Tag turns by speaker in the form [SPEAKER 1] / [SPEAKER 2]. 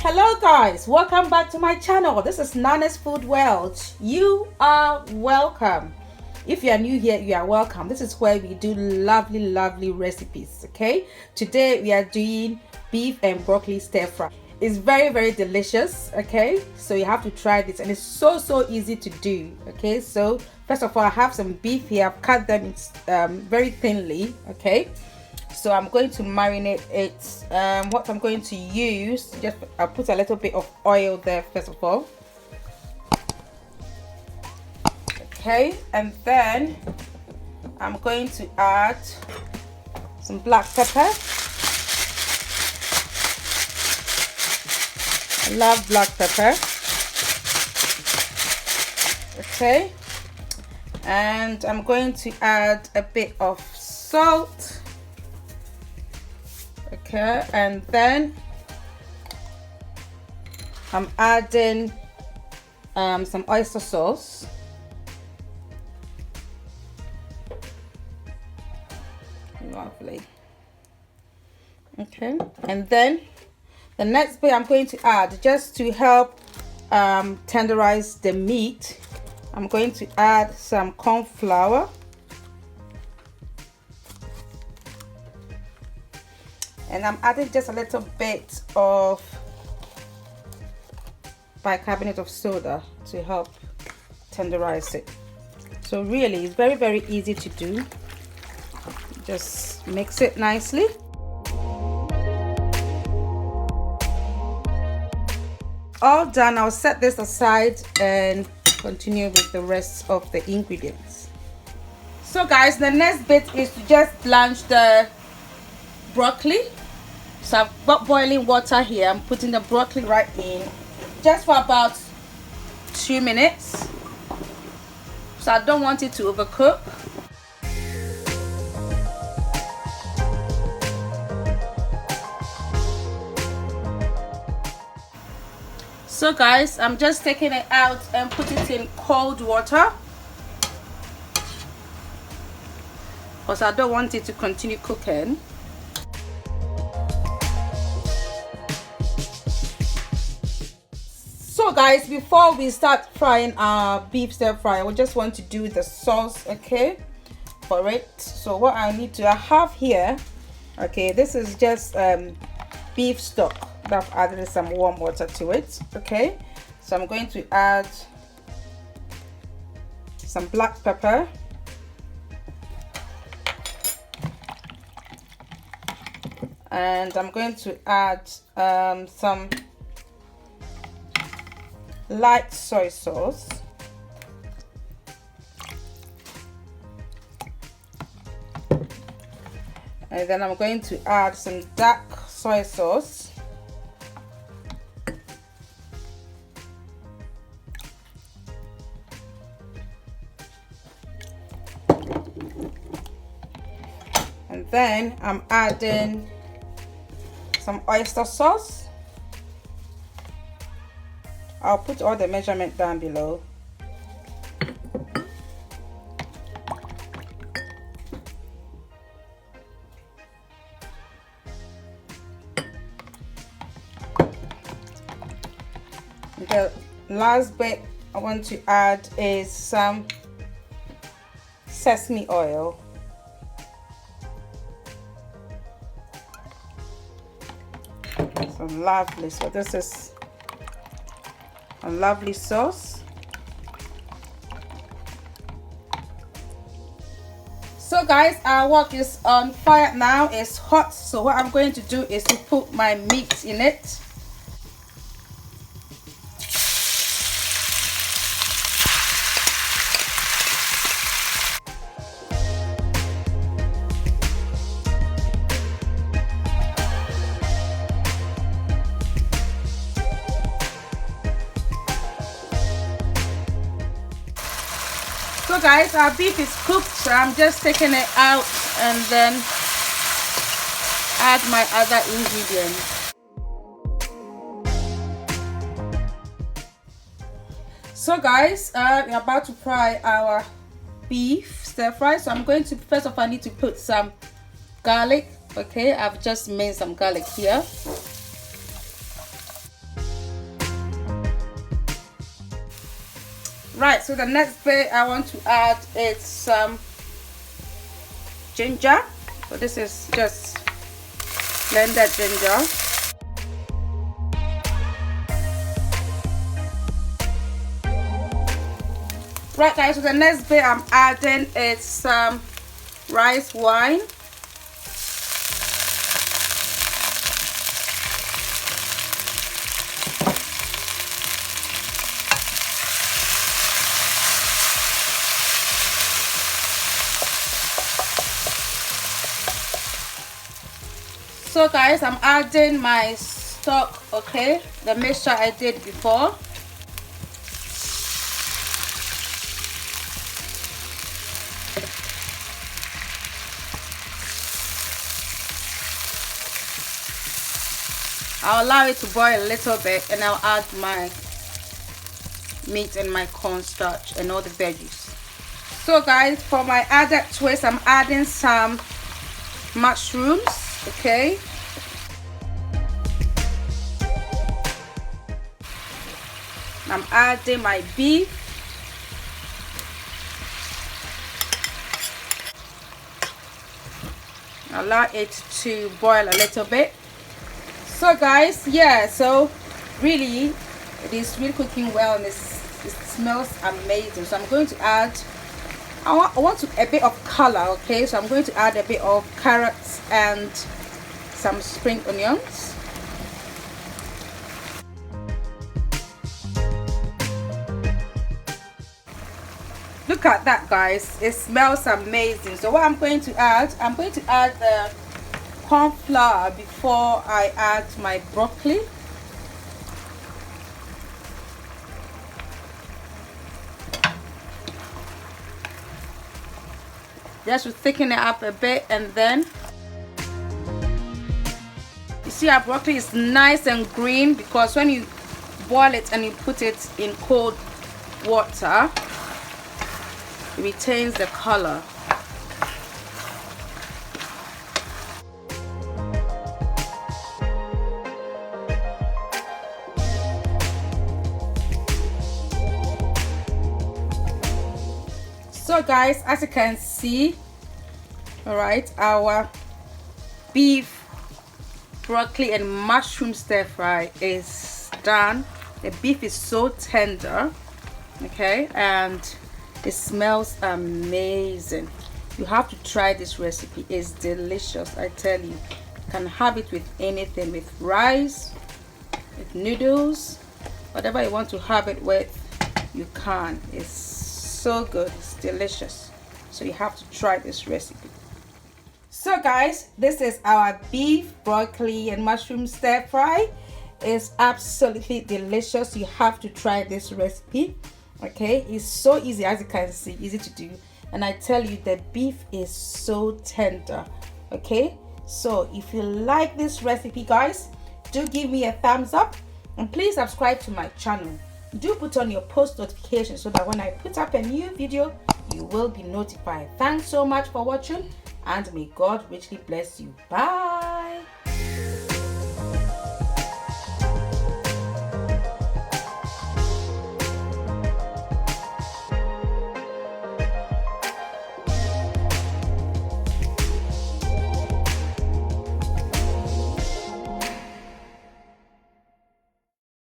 [SPEAKER 1] Hello guys, welcome back to my channel. This is Nana's Food World. You are welcome. If you are new here, you are welcome. This is where we do lovely recipes. Okay, today we are doing beef and broccoli stir fry. It's very delicious. Okay, so you have to try this, and it's so easy to do. Okay, so first of all, I have some beef here. I've cut them very thinly. Okay, so I'm going to marinate it. What I'm going to use, I'll put a little bit of oil there first of all. Okay, and then I'm going to add some black pepper. I love black pepper. Okay, and I'm going to add a bit of salt. Okay, and then I'm adding some oyster sauce. Lovely. Okay, and then the next bit I'm going to add, just to help tenderize the meat, I'm going to add some cornflour. And I'm adding just a little bit of bicarbonate of soda to help tenderize it. So really, it's very easy to do. Just mix it nicely. All done. I'll set this aside and continue with the rest of the ingredients. So guys, the next bit is to just blanch the broccoli. So I've got boiling water here. I'm putting the broccoli right in, just for about 2 minutes. So I don't want it to overcook. So guys, I'm just taking it out and put it in cold water, because I don't want it to continue cooking. So guys, before we start frying our beef stir fry, we just want to do the sauce, okay, for it. So what I have here, okay, this is just beef stock that I've added some warm water to it. Okay, so I'm going to add some black pepper, and I'm going to add some light soy sauce, and then I'm going to add some dark soy sauce, and then I'm adding some oyster sauce. I'll put all the measurement down below. The last bit I want to add is some sesame oil. So lovely. So this is a lovely sauce. So guys, our wok is on fire now. It's hot, so what I'm going to do is to put my meat in it. So guys, our beef is cooked, so I'm just taking it out and then add my other ingredients. So guys, we're about to fry our beef stir fry. So I'm going to, first of all, I need to put some garlic. Okay, I've just made some garlic here. Right, so the next bit I want to add is some ginger. So this is just blended ginger. Right guys, so the next bit I'm adding is some rice wine. So guys, I'm adding my stock, okay, the mixture I did before. I'll allow it to boil a little bit and I'll add my meat and my cornstarch and all the veggies. So guys, for my added twist, I'm adding some mushrooms, okay. I'm adding my beef. Allow it to boil a little bit. So guys, yeah, so really it is really cooking well and it smells amazing. So I'm going to add, I want a bit of color, okay, so I'm going to add a bit of carrots and some spring onions. Look at that guys, it smells amazing. So what I'm going to add the cornflour before I add my broccoli. Just to thicken it up a bit, and then you see our broccoli is nice and green because when you boil it and you put it in cold water, it retains the color. So guys, as you can see, all right, our beef, broccoli and mushroom stir fry is done. The beef is so tender, okay, and it smells amazing. You have to try this recipe. It's delicious, I tell you. You can have it with anything, with rice, with noodles, whatever you want to have it with, you can. It's so good, it's delicious. So you have to try this recipe. So guys, this is our beef, broccoli and mushroom stir fry. It's absolutely delicious. You have to try this recipe. Okay, it's so easy, as you can see, easy to do, and I tell you the beef is so tender. Okay, so if you like this recipe guys, do give me a thumbs up and please subscribe to my channel. Do put on your post notifications so that when I put up a new video you will be notified. Thanks so much for watching and may God richly bless you. Bye.